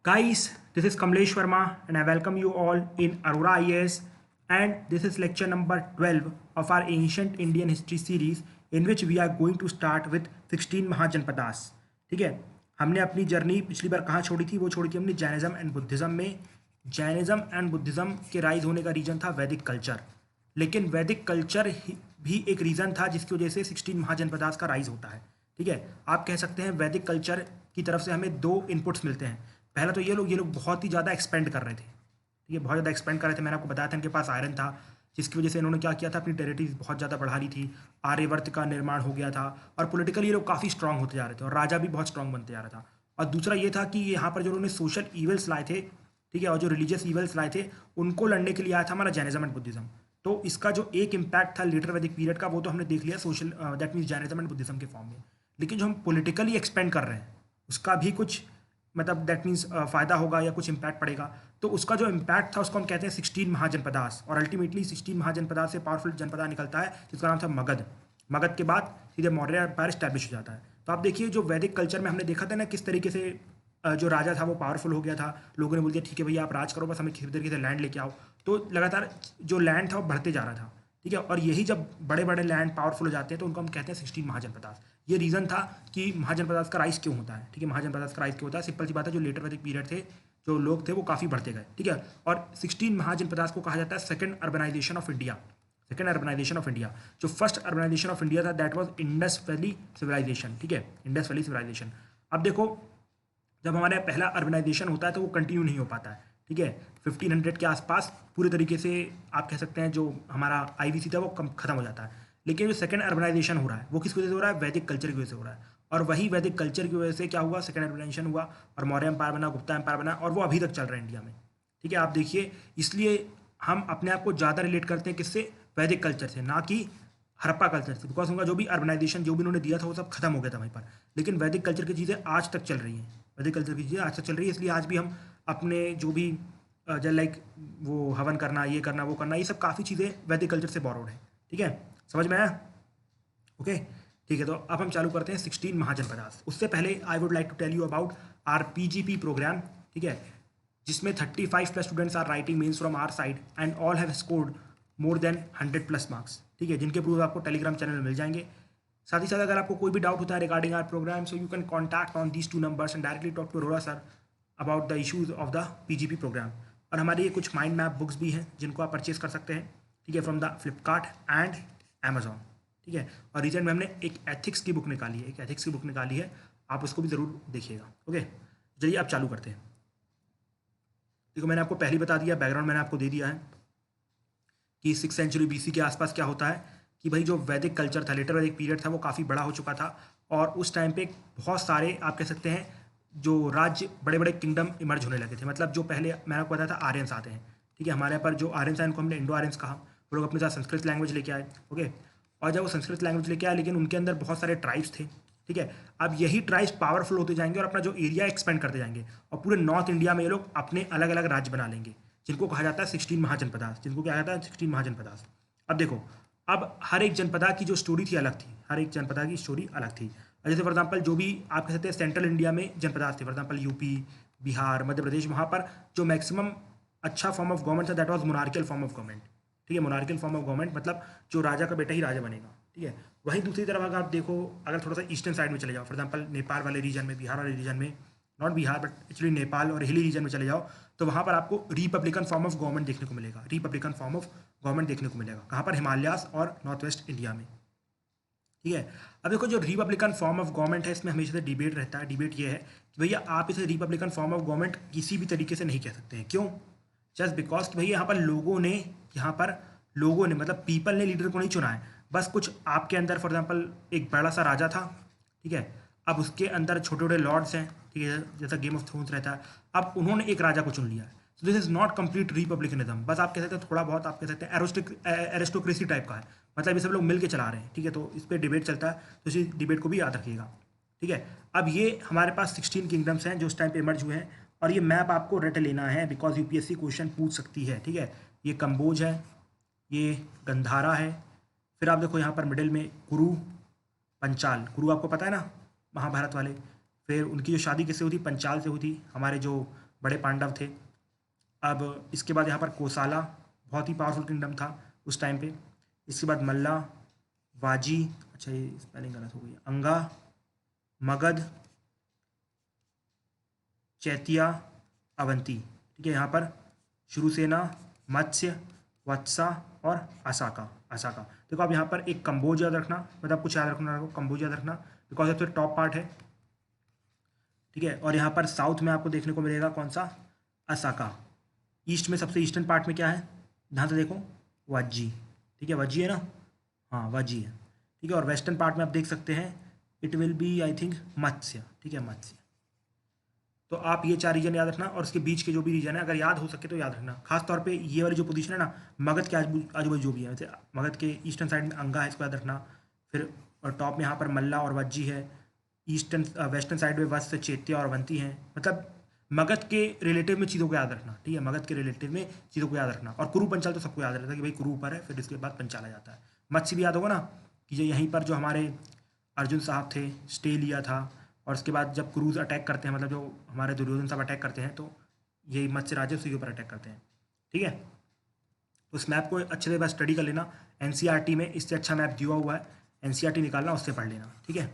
Guys, this is Kamlesh Verma and I welcome you all in Aurora IAS, and this is lecture number 12 of our Ancient Indian History series in which we are going to start with 16 mahajanapadas. ठीक है, हमने अपनी journey पिछली बार कहाँ छोड़ी थी? वो छोड़ी थी हमने जैनिज्म एंड बुद्धिज़्म में। जैनिज्म एंड बुद्धिज़्म के राइज होने का रीजन था वैदिक कल्चर, लेकिन वैदिक कल्चर भी एक रीज़न था जिसकी वजह से 16 महाजनपदास का राइज होता है। ठीक है, आप कह सकते हैं वैदिक कल्चर की तरफ से हमें दो इनपुट्स मिलते हैं। पहला तो ये लोग बहुत ही ज़्यादा एक्सपेंड कर रहे थे। ठीक है, बहुत ज़्यादा एक्सपेंड कर रहे थे। मैंने आपको बताया था इनके पास आयरन था, जिसकी वजह से इन्होंने क्या किया था, अपनी टेरिटरीज बहुत ज़्यादा बढ़ा ली थी। आर्यवर्त का निर्माण हो गया था और पॉलिटिकली ये लोग काफ़ी स्ट्रांग होते जा रहे थे और राजा भी बहुत स्ट्रांग बनते जा रहा था। और दूसरा ये था कि यहाँ पर जो उन्होंने सोशल ईवल्स लाए थे, ठीक है, और जो रिलीजियस ईवल्स लाए थे, उनको लड़ने के लिए आया था हमारा जैनिज्म एंड बुद्धिज्म। तो इसका जो एक इम्पैक्ट था लेटर वैदिक पीरियड का, वो तो हमने देख लिया social, that means Jainism and Buddhism के फॉर्म में। लेकिन जो हम पॉलिटिकली एक्सपेंड कर रहे हैं उसका भी कुछ मतलब दैट मीन्स फ़ायदा होगा या कुछ इम्पैक्ट पड़ेगा। तो उसका जो इम्पैक्ट था उसको हम कहते हैं 16 महाजनपदास। और अल्टीमेटली 16 महाजनपदास से पावरफुल जनपदा निकलता है जिसका नाम था मगध। मगध के बाद सीधे मौर्य एम्पायर स्टैब्लिश हो जाता है। तो आप देखिए जो वैदिक कल्चर में हमने देखा था ना किस तरीके से जो राजा था वो पावरफुल हो गया था। लोगों ने बोल दिया ठीक है भैया आप राज करो, बस हमें किसी तरीके से लैंड लेके आओ। तो लगातार जो लैंड था वो बढ़ते जा रहा था। ठीक है, और यही जब बड़े बड़े लैंड पावरफुल हो जाते हैं तो उनको हम कहते हैं 16 महाजनपदास। ये रीज़न था कि महाजनपदास का राइज क्यों होता है। ठीक है, महाजनपदास का राइज क्यों होता है? सिंपल सी बात है, जो लेटर वैदिक पीरियड थे, जो लोग थे वो काफ़ी बढ़ते गए। ठीक है, और 16 महाजनपदास को कहा जाता है second urbanization of India. Second urbanization of India. जो फर्स्ट अर्बनाइजेशन ऑफ इंडिया था that was Indus valley civilization. ठीक है, इंडस वैली सिविलाइजेशन। अब देखो, जब हमारे यहाँ पहला अर्बनाइजेशन होता है तो वो कंटिन्यू नहीं हो पाता है। ठीक है, 1500 के आसपास पूरे तरीके से आप कह सकते हैं जो हमारा आईवीसी था वो खत्म हो जाता है। लेकिन जो सेकंड अर्बनाइजेशन हो रहा है वो किस वजह से हो रहा है? वैदिक कल्चर की वजह से हो रहा है। और वही वैदिक कल्चर की वजह से क्या हुआ? सेकंड अर्बनाइजेशन हुआ और मौर्य एम्पायर बना, गुप्ता एम्पायर बना, और वो अभी तक चल रहा है इंडिया में। ठीक है, आप देखिए, इसलिए हम अपने आप को ज़्यादा रिलेट करते हैं किससे? वैदिक कल्चर से, ना कि हड़प्पा कल्चर से। बिकॉज उनका जो भी अर्बनाइजेशन जो भी उन्होंने दिया था वो सब खत्म हो गया था वहीं पर। लेकिन वैदिक कल्चर की चीज़ें आज तक चल रही हैं। वैदिक कल्चर की चीज़ें आज तक चल रही है, इसलिए आज भी हम अपने जो भी जो लाइक वो हवन करना, ये करना, वो करना, ये सब काफ़ी चीज़ें वैदिक कल्चर से बोरोड है। ठीक है, समझ में आया? ओके, ठीक है, तो अब हम चालू करते हैं 16 महाजनपदास। उससे पहले I would like to tell you about our PGP program. ठीक है, जिसमें 35 plus students are writing mains from our side and all have scored more than 100 plus marks. ठीक है, जिनके प्रूफ आपको टेलीग्राम चैनल में मिल जाएंगे। साथ ही साथ अगर आपको कोई भी डाउट होता है regarding our program, so you can contact on these 2 numbers and directly talk to Arora sir about the issues of the PGP program. और हमारी ये कुछ माइंड मैप बुक्स भी हैं जिनको आप परचेज कर सकते हैं। ठीक है, from the Flipkart and Amazon. ठीक है, और रिसेंट में हमने एक एथिक्स की बुक निकाली है, एक एथिक्स की बुक निकाली है, आप उसको भी ज़रूर देखिएगा। ओके, चलिए आप चालू करते हैं। देखो, मैंने आपको पहले बता दिया, बैकग्राउंड मैंने आपको दे दिया है कि 6th सेंचुरी बीसी के आसपास क्या होता है कि भाई जो वैदिक कल्चर था, लेटर वैदिक पीरियड था, वो काफ़ी बड़ा हो चुका था। और उस टाइम पे बहुत सारे आप कह सकते हैं जो राज्य, बड़े बड़े किंगडम इमर्ज होने लगे थे। मतलब जो पहले मैंने आपको बताया था आर्यंस आते हैं। ठीक है, हमारे यहाँ पर जो आर्यंस आए उनको हमने इंडो आर्यंस कहा। वो लोग अपने साथ संस्कृत लैंग्वेज लेके आए। ओके, और जब वो संस्कृत लैंग्वेज लेके आए, लेकिन उनके अंदर बहुत सारे ट्राइब्स थे। ठीक है, अब यही ट्राइब्स पावरफुल होते जाएंगे और अपना जो एरिया एक्सपेंड करते जाएंगे, और पूरे नॉर्थ इंडिया में ये लोग अपने अलग अलग राज्य बना लेंगे, जिनको कहा जाता है 16 महाजनपदास। जिनको क्या कहता है? 16 महाजनपदास। अब देखो, अब हर एक जनपदा की जो स्टोरी थी अलग थी, हर एक जनपदा की स्टोरी अलग थी। जैसे फॉर एग्जाम्पल जो भी आप कह सकते हैं सेंट्रल इंडिया में जनपदास थे, for example UP, Bihar, Madhya Pradesh, वहाँ पर जो मैक्सिमम अच्छा फॉर्म ऑफ गवर्नमेंट था that was monarchial form of government. ठीक है, मोनार्कियल फॉर्म ऑफ गवर्नमेंट मतलब जो राजा का बेटा ही राजा बनेगा। ठीक है, वहीं दूसरी तरफ अगर आप देखो, अगर थोड़ा सा ईस्टर्न साइड में चले जाओ, फॉर एग्जाम्पल नेपाल वाले रीजन में, बिहार वाले रीजन में, not Bihar but actually Nepal और हिली रीजन में चले जाओ, तो वहाँ पर आपको रिपब्लिकन फॉर्म ऑफ गवर्नमेंट देखने को मिलेगा। रिपब्लिकन फॉर्म ऑफ गवर्नमेंट देखने को मिलेगा कहाँ पर? हिमालयास और नॉर्थ वेस्ट इंडिया में। ठीक है, अब देखो जो रिपब्लिकन फॉर्म ऑफ गवर्नमेंट है, इसमें हमेशा से डिबेट रहता है। डिबेट ये है कि भैया आप इसे रिपब्लिकन फॉर्म ऑफ गवर्नमेंट किसी भी तरीके से नहीं कह सकते हैं। क्यों? जस्ट बिकॉज कि भैया यहाँ पर लोगों ने मतलब पीपल ने लीडर को नहीं चुना है। बस कुछ आपके अंदर फॉर एग्जाम्पल एक बड़ा सा राजा था। ठीक है, अब उसके अंदर छोटे छोटे लॉर्ड्स हैं। ठीक है, जैसा गेम ऑफ थ्रोन्स रहता है, अब उन्होंने एक राजा को चुन लिया है। So this is not complete republicanism. बस आप कह सकते हैं थोड़ा बहुत, आप कह सकते हैं एरिस्टोक्रेसी टाइप का है। मतलब ये सब लोग मिल के चला रहे हैं। ठीक है, तो इस पर डिबेट चलता है, तो इसी डिबेट को भी याद रखिएगा। ठीक है, अब ये हमारे पास 16 किंगडम्स हैं जो उस टाइम पे इमर्ज हुए हैं, और ये मैप आपको रट लेना है बिकॉज यूपीएससी क्वेश्चन पूछ सकती है। ठीक है, ये कंबोज है, ये गंधारा है, फिर आप देखो यहाँ पर मिडिल में कुरु, पंचाल। कुरु आपको पता है ना, महाभारत वाले। फिर उनकी जो शादी किससे हुई थी? पंचाल से हुई थी। हमारे जो बड़े पांडव थे। अब इसके बाद यहाँ पर कोसाला बहुत ही पावरफुल किंगडम था उस टाइम पे। इसके बाद मल्ला, वाजी, अच्छा ये स्पेलिंग गलत हो गई, अंगा, मगध, चैतिया, अवंती। ठीक है, यहाँ पर शुरुसेना, मत्स्य, वत्सा और असाका। असाका देखो, आप यहाँ पर एक कंबोज याद रखना, मतलब कुछ याद रखना, कंबोज याद रखना because of the top part है। ठीक है, और यहाँ पर साउथ में आपको देखने को मिलेगा कौन सा, असाका। ईस्ट में सबसे ईस्टर्न पार्ट में क्या है, ध्यान से देखो, वाजी। ठीक है, वाजी है ना, हाँ वाजी है। ठीक है, और वेस्टर्न पार्ट में आप देख सकते हैं it will be I think Matsya. ठीक है, मत्स्य। तो आप ये 4 रीजन याद रखना, और उसके बीच के जो भी रीजन है अगर याद हो सके तो याद रखना। खास तौर पे ये वाली जो पोजीशन है ना, मगध के आजू बाजू जो भी है, जैसे मगध के ईस्टर्न साइड में अंगा है, इसको याद रखना। फिर और टॉप में यहाँ पर मल्ला और वज्जी है। ईस्टर्न वेस्टर्न साइड में वत्स, चैत्य और अवंती हैं। मतलब मगध के रिलेटिव में चीज़ों को याद रखना। ठीक है, मगध के रिलेटिव में चीज़ों को याद रखना। और कुरु पंचाल तो सबको याद रहता है कि भाई कुरु ऊपर है, फिर इसके बाद पंचाल आ जाता है। मत्स्य भी याद होगा ना, कि ये यहीं पर जो हमारे अर्जुन साहब थे स्टे लिया था, और उसके बाद जब क्रूज अटैक करते हैं, मतलब जो हमारे दुर्योधन साहब अटैक करते हैं, तो यही मत्स्य राजा उसी के ऊपर अटैक करते हैं। ठीक है, तो इस मैप को अच्छे से बस स्टडी कर लेना। एनसीईआरटी में इससे अच्छा मैप दिया हुआ है, एनसीईआरटी निकालना, उससे पढ़ लेना। ठीक है,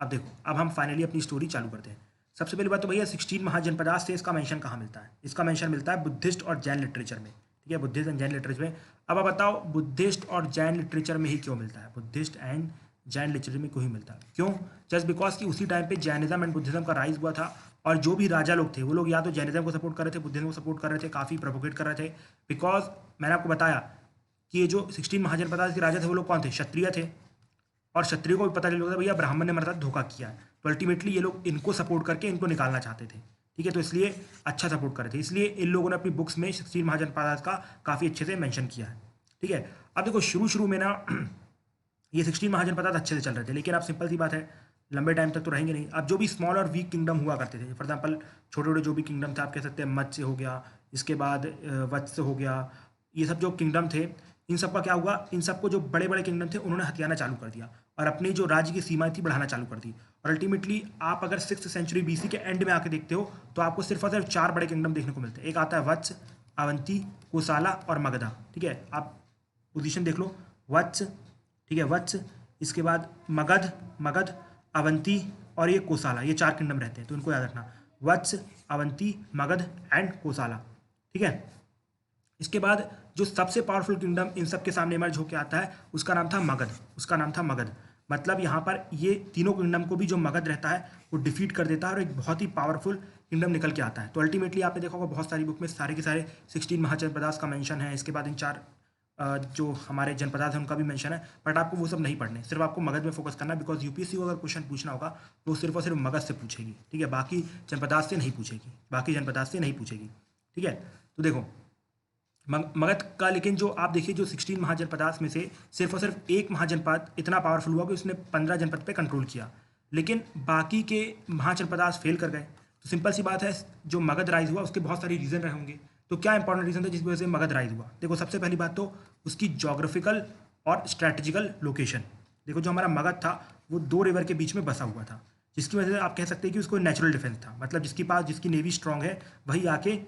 अब देखो, अब हम फाइनली अपनी स्टोरी चालू करते हैं। सबसे पहली बात तो भैया 16 महाजनपदास से इसका मेंशन कहाँ मिलता है? इसका मेंशन मिलता है बुद्धिस्ट और जैन लिटरेचर में। ठीक है, बुद्धिस्ट एंड जैन लिटरेचर में। अब आप बताओ बुद्धिस्ट और जैन लिटरेचर में ही क्यों मिलता है? बुद्धिस्ट एंड जैन लिटरेचर में क्यों ही मिलता है? क्यों? जस्ट बिकॉज कि उसी टाइम पे जैनिज्म एंड बुद्धिज्म का राइज हुआ था, और जो भी राजा लोग थे वो लोग या तो जैनिज्म को सपोर्ट कर रहे थे, बुद्धिज्म को सपोर्ट कर रहे थे, काफ़ी प्रोपोगेट कर रहे थे। बिकॉज मैंने आपको बताया कि ये जो 16 महाजनपदास के राजा थे वो लोग कौन थे? क्षत्रिय थे, और क्षत्रियो को भी पता चल गया था भैया ब्राह्मण ने हमारे साथ धोखा किया है, तो अल्टीमेटली ये लोग इनको सपोर्ट करके इनको निकालना चाहते थे। ठीक है, तो इसलिए अच्छा सपोर्ट कर रहे थे, इसलिए इन लोगों ने अपनी बुक्स में 16 महाजनपदास का काफ़ी अच्छे से मेंशन किया है। ठीक है, अब देखो शुरू में ना ये 16 महाजनपदास अच्छे से चल रहे थे, लेकिन अब सिंपल सी बात है लंबे टाइम तक तो रहेंगे नहीं। अब जो भी स्मॉल और वीक किंगडम हुआ करते थे, फॉर एग्जाम्पल छोटे छोटे जो भी किंगडम थे, आप कह सकते हैं मत्स्य हो गया, इसके बाद वत्स हो गया, ये सब जो किंगडम थे, इन सब का क्या हुआ, इन सबको जो बड़े बड़े किंगडम थे उन्होंने हथियाना चालू कर दिया, और अपनी जो राज्य की सीमाएं थी बढ़ाना चालू कर दी। और अल्टीमेटली आप अगर 6th सेंचुरी BC के एंड में आके देखते हो तो आपको सिर्फ और सिर्फ 4 बड़े किंगडम देखने को मिलते हैं। एक आता है वत्स, अवंती, कोसाला और मगधा। ठीक है, आप पोजीशन देख लो, वत्स, ठीक है वत्स, इसके बाद मगध, अवंती और ये कोसाला, ये 4 किंगडम रहते हैं, तो इनको याद रखना, वत्स, अवंती, मगध एंड कोसाला। ठीक है, इसके बाद जो सबसे पावरफुल किंगडम इन सब के सामने इमर्ज होकर आता है उसका नाम था मगध। मतलब यहाँ पर ये तीनों किंगडम को भी जो मगध रहता है वो डिफीट कर देता है, और एक बहुत ही पावरफुल किंगडम निकल के आता है। तो अल्टीमेटली आपने देखा होगा बहुत सारी बुक में सारे के सारे 16 महाजनपदास का मेंशन है, इसके बाद इन 4 जो हमारे जनपदास हैं उनका भी मेंशन है, बट आपको वो सब नहीं पढ़ने, सिर्फ आपको मगध में फोकस करना है। बिकॉज यूपीएससी को अगर क्वेश्चन पूछना होगा तो सिर्फ और सिर्फ मगध से पूछेगी। ठीक है, बाकी जनपदास से नहीं पूछेगी। ठीक है, तो देखो मगध का, लेकिन जो आप देखिए जो 16 महाजनपदास में से सिर्फ और सिर्फ एक महाजनपद इतना पावरफुल हुआ कि उसने 15 जनपद पे कंट्रोल किया, लेकिन बाकी के महाजनपदास फेल कर गए। तो सिंपल सी बात है, जो मगध राइज हुआ उसके बहुत सारे रीज़न रहे होंगे। तो क्या इंपॉर्टेंट रीज़न था जिसकी वजह से मगध राइज हुआ? देखो सबसे पहली बात तो उसकी जोग्राफिकल और स्ट्रैटेजिकल लोकेशन। देखो जो हमारा मगध था वो 2 रिवर के बीच में बसा हुआ था, जिसकी वजह से आप कह सकते हैं कि उसको नेचुरल डिफेंस था। मतलब जिसकी नेवी स्ट्रांग है वही आके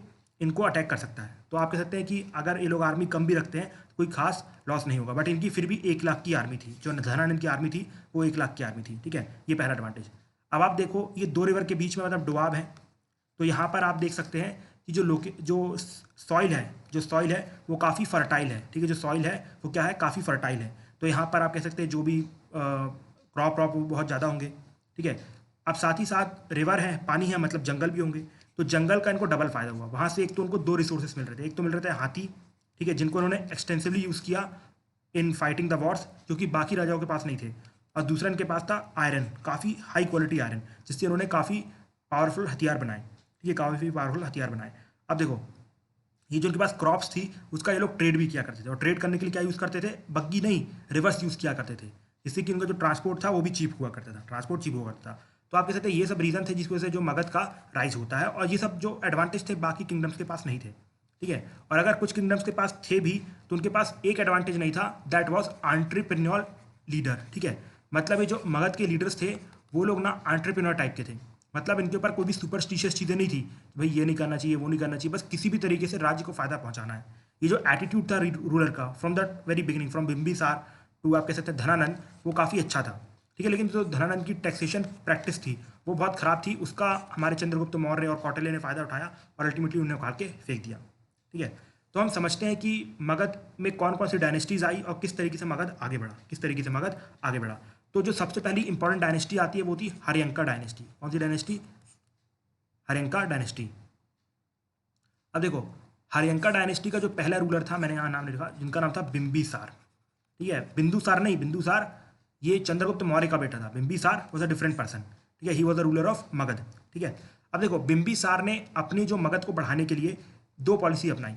इनको अटैक कर सकता है। तो आप कह सकते हैं कि अगर ये लोग आर्मी कम भी रखते हैं तो कोई खास लॉस नहीं होगा, बट इनकी फिर भी 1 लाख की आर्मी थी। जो धनानंद की आर्मी थी वो 1 लाख की आर्मी थी। ठीक है, ये पहला एडवांटेज। अब आप देखो ये 2 रिवर के बीच में मतलब डुआब है, तो यहाँ पर आप देख सकते हैं कि जो सॉइल है वो काफ़ी फर्टाइल है। ठीक है, जो सॉइल है वो क्या है, काफ़ी फर्टाइल है। तो यहाँ पर आप कह सकते हैं जो भी क्रॉप वो बहुत ज़्यादा होंगे। ठीक है, अब साथ ही साथ रिवर है, पानी है, मतलब जंगल भी होंगे। तो जंगल का इनको डबल फायदा हुआ। वहाँ से एक तो उनको 2 रिसोर्सेस मिल रहे थे, एक तो मिल रहे थे हाथी, ठीक है, जिनको उन्होंने एक्सटेंसिवली यूज़ किया इन फाइटिंग द वॉर्स, जो कि बाकी राजाओं के पास नहीं थे। और दूसरा इनके पास था आयरन, काफ़ी हाई क्वालिटी आयरन, जिससे उन्होंने काफ़ी पावरफुल हथियार बनाए। ठीक है, काफ़ी पावरफुल हथियार बनाए। अब देखो ये जो उनके पास क्रॉप्स थी उसका ये लोग ट्रेड भी किया करते थे, और ट्रेड करने के लिए क्या यूज़ करते थे, बग्गी नहीं, रिवर्स यूज़ किया करते थे, जिससे कि उनका जो ट्रांसपोर्ट था वो भी चीप हुआ करता था। तो आप कह सकते हैं ये सब रीज़न थे जिसकी वजह से जो मगध का राइज होता है, और ये सब जो एडवांटेज थे बाकी किंगडम्स के पास नहीं थे। ठीक है, और अगर कुछ किंगडम्स के पास थे भी तो उनके पास एक एडवांटेज नहीं था, दैट वाज एंटरप्रेन्योर लीडर। ठीक है, मतलब ये जो मगध के लीडर्स थे वो लोग ना एंटरप्रेन्योर टाइप के थे, मतलब इनके ऊपर कोई भी सुपरस्टिशियस चीज़ें नहीं थी, भाई ये नहीं करना चाहिए, वो नहीं करना चाहिए, बस किसी भी तरीके से राज्य को फायदा पहुंचाना है। ये जो एटीट्यूड था रूलर का from the very beginning, from Bimbisara to आप कह सकते हैं धनानंद, वो काफ़ी अच्छा था। ठीक है, लेकिन जो धनानंद की टैक्सेशन प्रैक्टिस थी वो बहुत ख़राब थी, उसका हमारे चंद्रगुप्त मौर्य और कौटिल्य ने फ़ायदा उठाया और अल्टीमेटली उन्हें उखाड़ के फेंक दिया। ठीक है, तो हम समझते हैं कि मगध में कौन कौन सी डायनेस्टीज आई और किस तरीके से मगध आगे बढ़ा, किस तरीके से मगध आगे बढ़ा। तो जो सबसे पहली इंपॉर्टेंट डायनेस्टी आती है वो थी हर्यंका डायनेस्टी। कौन सी डायनेस्टी? हर्यंका डायनेस्टी। अब देखो, हर्यंका डायनेस्टी का जो पहला रूलर था, मैंने यहाँ नाम लिखा, जिनका नाम था बिंबिसार। ठीक है, बिंदुसार नहीं, बिंदुसार ये चंद्रगुप्त मौर्य का बेटा था। Bimbisara was a different person. ठीक है, he was the ruler of Magadh. ठीक है, अब देखो बिंबिसार ने अपनी जो मगध को बढ़ाने के लिए दो पॉलिसी अपनाई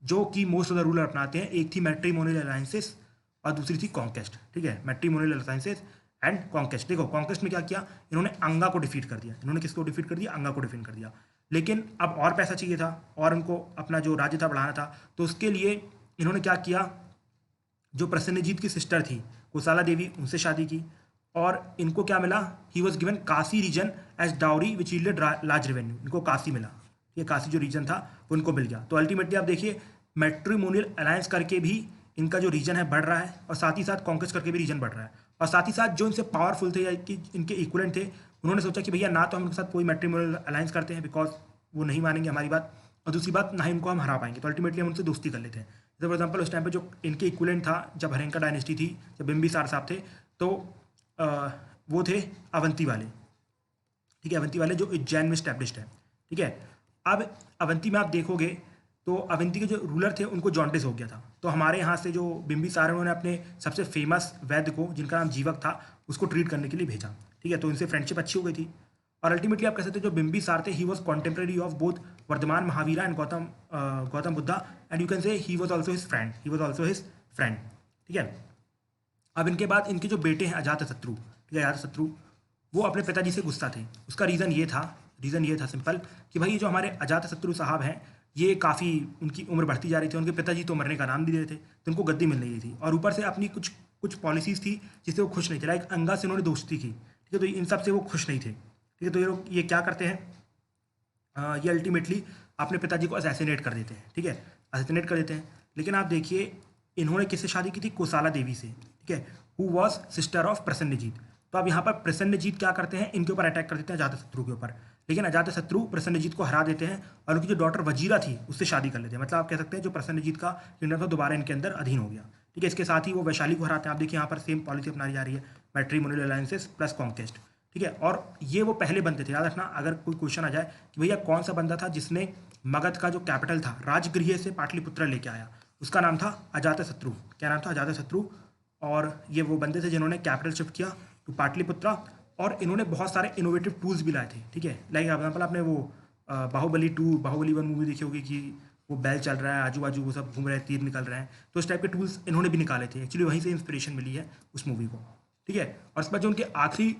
जो कि मोस्ट ऑफ द रूलर अपनाते हैं। एक थी मैट्रीमोनियल अलायंसेस और दूसरी थी कॉन्केस्ट। ठीक है, मैट्रीमोनियल अलायंसेस एंड कॉन्केस्ट। देखो कॉन्केस्ट में क्या किया, इन्होंने अंगा को डिफीट कर दिया। इन्होंने किसको डिफीट कर दिया? अंगा को डिफीट कर दिया। लेकिन अब और पैसा चाहिए था और उनको अपना जो राज्य था बढ़ाना था, तो उसके लिए इन्होंने क्या किया, जो प्रसन्नजीत की सिस्टर थी कुशाला देवी, उनसे शादी की और इनको क्या मिला, he was given Kashi region as dowry which yielded large revenue. इनको काशी मिला। ये काशी जो रीजन था वो इनको मिल गया। तो अल्टीमेटली आप देखिए मैट्रीमोनियल अलायंस करके भी इनका जो रीजन है बढ़ रहा है और साथ ही साथ कॉन्क्वेस्ट करके भी रीजन बढ़ रहा है। और साथ ही साथ जो इनसे पावरफुल थे या कि इनके इक्वलेंट थे, उन्होंने सोचा कि भैया ना तो हम इनके साथ कोई मैट्रीमोनियल अलायंस करते हैं बिकॉज वो नहीं मानेंगे हमारी बात, और दूसरी बात ना ही इनको हम हरा पाएंगे, तो अल्टीमेटली हम उनसे दोस्ती कर लेते हैं। जैसे फॉर एग्जाम्पल उस टाइम पे जो इनके इक्वलेंट था जब हर्यंका डायनेस्टी थी, जब बिम्बिसार साहब थे, तो वो थे अवंती वाले। ठीक है, अवंती वाले जो उज्जैन में स्टैब्लिश्ड है। ठीक है, अब अवंती में आप देखोगे तो अवंती के जो रूलर थे उनको जॉन्डिस हो गया था। तो हमारे यहाँ से जो बिम्बिसार है उन्होंने अपने सबसे फेमस वैद्य को, जिनका नाम जीवक था, उसको ट्रीट करने के लिए भेजा। ठीक है, तो इनसे फ्रेंडशिप अच्छी हो गई थी और अल्टीमेटली आप कह सकते हैं जो बिम्बिसार थे, he was contemporary of both Vardhamana Mahavira and Gautama Buddha, and you can say he was also his friend, he was also his friend. ठीक है, अब इनके बाद इनके जो बेटे हैं अजातशत्रु, ठीक है, अजातशत्रु वो अपने पिताजी से गुस्सा थे। उसका रीज़न ये था सिंपल कि भाई ये जो हमारे अजातशत्रु साहब हैं, ये काफ़ी उनकी उम्र बढ़ती जा रही थी, उनके पिताजी तो मरने का नाम नहीं ले रहे थे, तो उनको गद्दी मिल रही थी और ऊपर से अपनी कुछ कुछ पॉलिसीज़ थी जिससे वो खुश नहीं थे। लाइक अंगा से उन्होंने दोस्ती की। ठीक है, तो इन सब से वो खुश नहीं थे। ठीक है, तो ये लोग ये क्या करते हैं, ये अल्टीमेटली अपने पिताजी को असैसिनेट कर देते हैं। ठीक है, असैसिनेट कर देते हैं। लेकिन आप देखिए इन्होंने किससे शादी की थी? कुशाला देवी से। ठीक है, who was sister of Prasannajit. तो अब यहाँ पर प्रसन्नजीत क्या करते हैं, इनके ऊपर अटैक कर देते हैं अजातशत्रु के ऊपर। लेकिन अजातशत्रु प्रसन्नजीत को हरा देते हैं और उनकी जो डॉटर वजीरा थी उससे शादी कर लेते हैं। मतलब आप कह सकते हैं जो प्रसन्नजीत का किंगडम था दोबारा इनके अंदर अधीन हो गया। ठीक है, इसके साथ ही वो वैशाली को हराते हैं। आप देखिए यहाँ पर सेम पॉलिसी अपनाई जा रही है, मैट्रीमोनियल अलायंसेस प्लस कॉन्केस्ट। ठीक है, और ये वो पहले बंदे थे, याद रखना अगर कोई क्वेश्चन आ जाए कि भैया कौन सा बंदा था जिसने मगध का जो कैपिटल था राजगृह से पाटलिपुत्र लेके आया, उसका नाम था अजातशत्रु। क्या नाम था? अजातशत्रु। और ये वो बंदे थे जिन्होंने कैपिटल शिफ्ट किया टू पाटलिपुत्रा और इन्होंने बहुत सारे इनोवेटिव टूल्स भी लाए थे। ठीक है, लाइक एग्जाम्पल आपने वो बाहुबली 2 बाहुबली 1 मूवी देखी होगी कि वो बैल चल रहा है, आजू बाजू वो सब घूम रहे हैं, तीर निकल रहे हैं, तो इस टाइप के टूल्स इन्होंने भी निकाले थे। एक्चुअली वहीं से इंस्पिरेशन मिली है उस मूवी को। ठीक है, और इसके बाद जो उनके आखिरी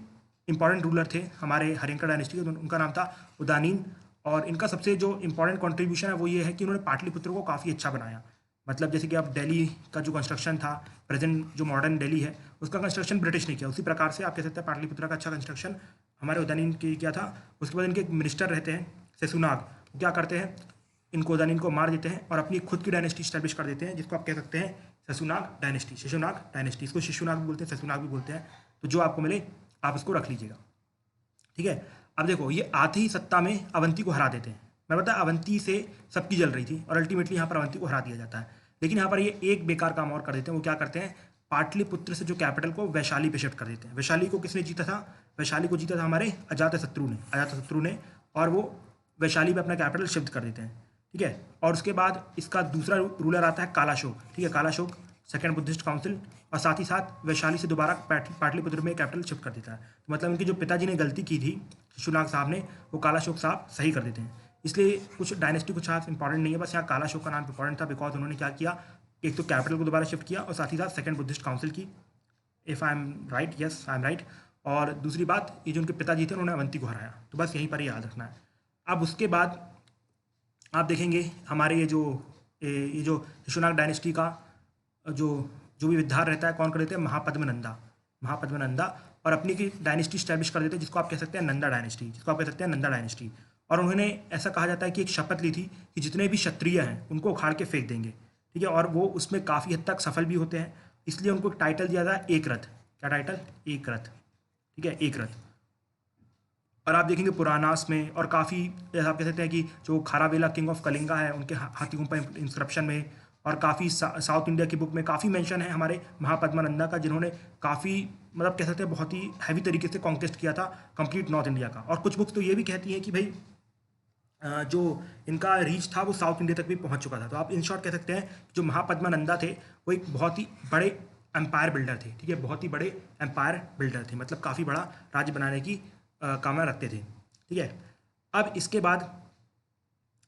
इंपॉर्टेंट रूलर थे हमारे हर्यंका डायनेस्टी के, उनका नाम था उदानीन। और इनका सबसे जो इंपॉर्टेंट कंट्रीब्यूशन है वो ये है कि उन्होंने पाटलिपुत्र को काफ़ी अच्छा बनाया। मतलब जैसे कि अब दिल्ली का जो कंस्ट्रक्शन था, प्रेजेंट जो मॉडर्न दिल्ली है, उसका कंस्ट्रक्शन ब्रिटिश ने किया, उसी प्रकार से आप कह सकते हैं पाटलिपुत्र का अच्छा कंस्ट्रक्शन हमारे उदानीन के किया था। उसके बाद इनके एक मिनिस्टर रहते हैं सेसुनाग, वो क्या करते हैं, इनको उदानीन को मार देते हैं और अपनी खुद की डायनेस्टी स्टैब्लिश कर देते हैं, जिसको आप कह सकते हैं सेसुनाग डायनेस्टी, शिशुनाग डायनेस्टी। इसको शिशुनाग भी बोलते हैं, सेसुनाग भी बोलते हैं, तो जो आपको मिले आप इसको रख लीजिएगा। ठीक है, अब देखो ये आते ही सत्ता में अवंती को हरा देते हैं। मैं बता अवंती से सबकी जल रही थी और अल्टीमेटली यहाँ पर अवंती को हरा दिया जाता है। लेकिन यहाँ पर ये एक बेकार काम और कर देते हैं। वो क्या करते हैं, पाटलिपुत्र से जो कैपिटल को वैशाली पे शिफ्ट कर देते हैं। वैशाली को किसने जीता था? वैशाली को जीता था हमारे अजातशत्रु ने और वो वैशाली पे अपना कैपिटल शिफ्ट कर देते हैं। ठीक है, और उसके बाद इसका दूसरा रूलर आता है कालाशोक। ठीक है, कालाशोक सेकेंड बुद्धिस्ट काउंसिल, और साथ ही साथ वैशाली से दोबारा पाटलिपुत्र में कैपिटल शिफ्ट कर देता है। तो मतलब उनकी जो पिताजी ने गलती की थी शिशुनाग साहब ने, वो कालाशोक साहब सही कर देते हैं। इसलिए कुछ डायनेस्टी कुछ खास इंपॉर्टेंट नहीं है, बस यहाँ कालाशोक का नाम इंपॉर्टेंट था बिकॉज उन्होंने क्या किया, एक तो कैपिटल को दोबारा शिफ्ट किया और साथ ही साथ सेकेंड बुद्धिस्ट काउंसिल की, if I am right, yes I am right. और दूसरी बात, ये जो उनके पिताजी थे उन्होंने अवंती को हराया। तो बस यहीं पर याद रखना है। अब उसके बाद आप देखेंगे हमारे ये जो शिशुनाग डायनेस्टी का जो जो भी विद्वान रहता है, कौन कर देते हैं? महापद्मनंदा। और अपनी की डायनेस्टी स्टैब्लिश कर देते हैं, जिसको आप कह सकते हैं नंदा डायनेस्टी, जिसको आप कह सकते हैं नंदा डायनेस्टी। और उन्होंने ऐसा कहा जाता है कि एक शपथ ली थी कि जितने भी क्षत्रिय हैं उनको उखाड़ के फेंक देंगे, ठीक है। और वो उसमें काफ़ी हद तक सफल भी होते हैं, इसलिए उनको एक टाइटल दिया था एक रथ। क्या टाइटल? एक रथ, ठीक है, एक रथ। और आप देखेंगे पुरानास में और काफ़ी, जैसा आप कह सकते हैं कि जो खारावेला किंग ऑफ कलिंगा है उनके हाथी पर इंस्क्रिप्शन में, और काफ़ी साउथ इंडिया की बुक में काफ़ी मेंशन है हमारे महापद्मानंदा का, जिन्होंने काफ़ी मतलब कह सकते हैं बहुत ही हैवी तरीके से कॉन्क्वेस्ट किया था कंप्लीट नॉर्थ इंडिया का। और कुछ बुक्स तो ये भी कहती हैं कि भाई जो इनका रीच था वो साउथ इंडिया तक भी पहुंच चुका था। तो आप इन शॉर्ट कह सकते हैं कि जो महापद्मानंदा थे वो एक बहुत ही बड़े एम्पायर बिल्डर थे, ठीक है, बहुत ही बड़े एम्पायर बिल्डर थे, मतलब काफ़ी बड़ा राज्य बनाने की कामना रखते थे, ठीक है। अब इसके बाद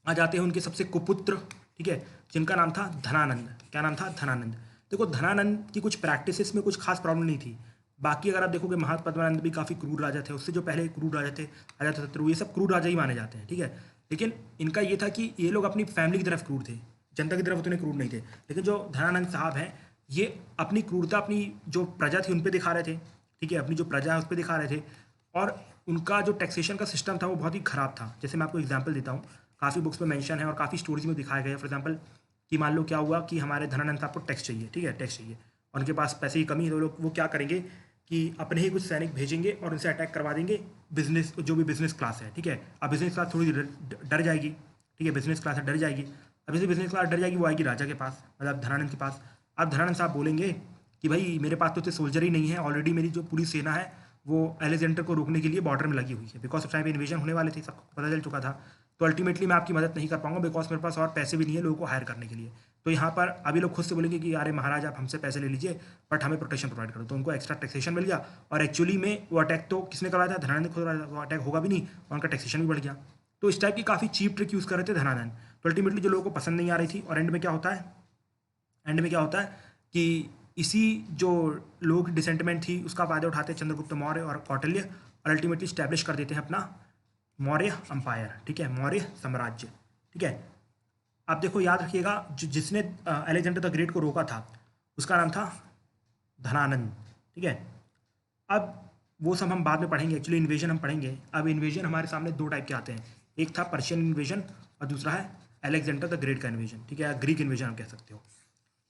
आ जाते हैं उनके सबसे कुपुत्र, ठीक है, जिनका नाम था धनानंद। क्या नाम था? धनानंद। देखो धनानंद की कुछ प्रैक्टिसेस में कुछ खास प्रॉब्लम नहीं थी। बाकी अगर आप देखोगे महापद्मानंद भी काफ़ी क्रूर राजा थे, उससे जो पहले क्रूर राजा थे अजातशत्रु, ये सब क्रूर राजा ही माने जाते हैं, ठीक है। लेकिन इनका ये था कि ये लोग अपनी फैमिली की तरफ क्रूर थे, जनता की तरफ उतने क्रूर नहीं थे। लेकिन जो धनानंद साहब हैं ये अपनी क्रूरता अपनी जो प्रजा थी उन पर दिखा रहे थे, ठीक है, अपनी जो प्रजा है उस पर दिखा रहे थे। और उनका जो टैक्सेशन का सिस्टम था वो बहुत ही ख़राब था। जैसे मैं आपको एग्जांपल देता हूँ, काफ़ी बुक्स में मेंशन है और काफ़ी स्टोरीज में दिखाया गया है। फॉर एग्जांपल कि मान लो क्या हुआ कि हमारे धनानंद साहब को टैक्स चाहिए, ठीक है, टैक्स चाहिए, और उनके पास पैसे की कमी है, तो लोग वो क्या करेंगे कि अपने ही कुछ सैनिक भेजेंगे और उनसे अटैक करवा देंगे, बिजनेस जो भी बिजनेस क्लास है, ठीक है। अब बिजनेस क्लास थोड़ी डर जाएगी, ठीक है, बिजनेस क्लास डर जाएगी। अब जैसे बिजनेस क्लास डर जाएगी वो आएगी राजा के पास, मतलब धनानंद के पास। अब धनानंद साहब बोलेंगे कि भाई मेरे पास तो इतने सोल्जर ही नहीं है, ऑलरेडी मेरी जो पूरी सेना है वो अलेक्जेंडर को रोकने के लिए बॉर्डर में लगी हुई है, बिकॉज उस टाइम पे इन्वेजन होने वाले थे, सबको पता चल चुका था। तो अल्टीमेटली मैं आपकी मदद नहीं कर पाऊंगा, बिकॉज मेरे पास और पैसे भी नहीं है लोगों को हायर करने के लिए। तो यहाँ पर अभी लोग खुद से बोलेंगे कि अरे महाराज आप हमसे पैसे ले लीजिए बट हमें प्रोटेक्शन प्रोवाइड करो, तो उनको एक्स्ट्रा टैक्सेशन मिल गया। और एक्चुअली में वो अटैक तो किसने करवाया था? धनानंद ने खुद करवाया था, वो अटैक होगा भी नहीं और उनका टैक्सेशन भी बढ़ गया। तो इस टाइप की काफ़ी चीप ट्रिक यूज़ कर रहे थे धनानंद। तो अल्टीमेटली जो लोगों को पसंद नहीं आ रही थी, और एंड में क्या होता है, एंड में क्या होता है कि इसी जो लोगों की डिसेंटमेंट थी उसका फायदा उठाते हैं चंद्रगुप्त मौर्य और कौटिल्य, और अल्टीमेटली स्टैब्लिश कर देते हैं अपना मौर्य अंपायर, ठीक है, मौर्य साम्राज्य, ठीक है। आप देखो याद रखिएगा जिसने अलेक्जेंडर द ग्रेट को रोका था उसका नाम था धनानंद, ठीक है। अब वो सब हम बाद में पढ़ेंगे, एक्चुअली इन्वेजन हम पढ़ेंगे। अब इन्वेजन हमारे सामने दो टाइप के आते हैं, एक था पर्शियन इन्वेजन और दूसरा है अलेक्जेंडर द ग्रेट का इन्वेजन, ठीक है, ग्रीक इन्वेजन आप कह सकते हो।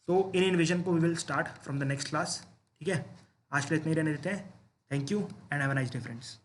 तो इन इन्वेजन को we will start from the next class, ठीक है। आज के लिए इतने ही रहने देते हैं। Thank you and have a nice day friends.